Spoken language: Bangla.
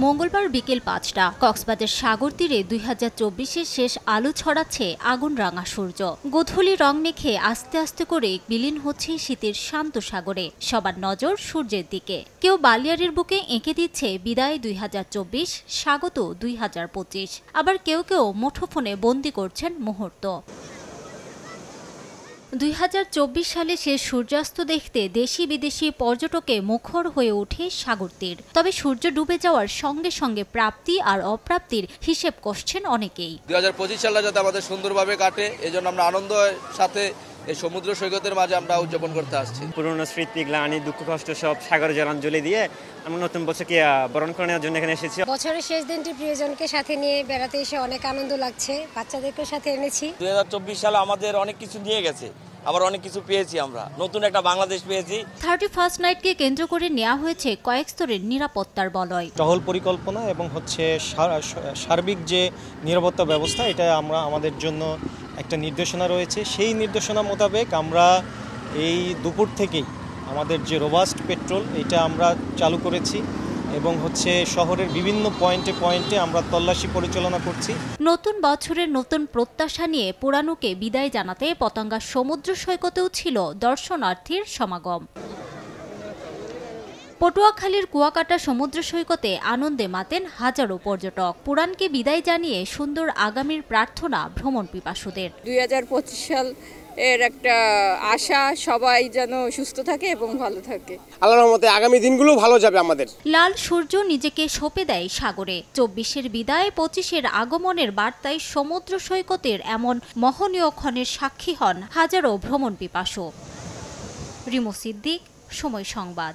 মঙ্গলবার বিকেল ৫টা কক্সবাজার সাগর তীরে ২০২৪-এর শেষ আলো ছড়াচ্ছে আগুন রাঙা সূর্য। গোধূলি রং মেখে আস্তে আস্তে করে বিলীন হচ্ছে শীতের শান্ত সাগরে। সবার নজর সূর্যের দিকে। কেউ বালিয়াড়ির বুকে এঁকে দিচ্ছে বিদায় ২০২৪, স্বাগত ২০২৫। আবার কেউ কেউ মুঠোফোনে বন্দী করছেন মুহূর্ত। ২০২৪ সালে শেষ সূর্যাস্ত দেখতে দেশি বিদেশি পর্যটকে মুখর হয়ে ওঠে সাগর তীর। তবে সূর্য ডুবে যাওয়ার সঙ্গে সঙ্গে প্রাপ্তি আর অপ্রাপ্তির হিসেব কষছেন অনেকেই। ২০২৫ সালটা যাতে আমাদের সুন্দরভাবে কাটে, এজন্য আমরা আনন্দের সাথে এই সমুদ্র সৈকতের মাঝে আমরা উদযাপন করতে আসছি। পুরনো স্মৃতি, গ্লানি, দুঃখ কষ্ট সব সাগরে জলাঞ্জলি দিয়ে আমরা নতুন বছরকে বরণ করে নেওয়ার জন্য এখানে এসেছি। বছরের শেষ দিনটি প্রিয়জনকে সাথে নিয়ে বেড়াতে এসে অনেক আনন্দ লাগছে। বাচ্চাদেরকে সাথে এনেছি। ২০২৪ সালে আমাদের অনেক কিছু নিয়ে গেছে, আবার অনেক কিছু পেয়েছি। আমরা নতুন একটা বাংলাদেশ পেয়েছি। 31st নাইটকে কেন্দ্র করে নেওয়া হয়েছে কয়েক স্তরের নিরাপত্তার বলয়। টহল পরিকল্পনা এবং সার্বিক যে নিরাপত্তা ব্যবস্থা, এটা আমাদের জন্য একটা নির্দেশনা রয়েছে। সেই নির্দেশনা মোতাবেক আমরা এই দুপুর থেকেই আমাদের যে রোবাস্ট পেট্রোল এটা আমরা চালু করেছি এবং শহরের বিভিন্ন পয়েন্টে আমরা তল্লাশি পরিচালনা করছি। নতুন বছরের নতুন প্রত্যাশা নিয়ে পুরানোকে বিদায় জানাতে পতেঙ্গা সমুদ্র সৈকতেও ছিল দর্শনার্থীর সমাগম। পটুয়াখালীর কুয়াকাটা সমুদ্র সৈকতে আনন্দে মাতেন হাজারো পর্যটক। পুরাণকে বিদায় জানিয়ে সুন্দর আগামীর প্রার্থনা ভ্রমণ পিপাসুদের। ২০২৫ সাল এর একটা আশা, সবাই যেন সুস্থ থাকে এবং ভালো থাকে। আল্লাহর রহমতে আগামী দিনগুলো ভালো যাবে আমাদের। লাল সূর্য নিজেকে সঁপে দেয় সাগরে। ২৪-এর বিদায়, ২৫-এর আগমনের বার্তায় সমুদ্র সৈকতের এমন মহনীয় ক্ষণের সাক্ষী হন হাজারো ভ্রমণ পিপাসু। রিমু সিদ্দিক, সময় সংবাদ।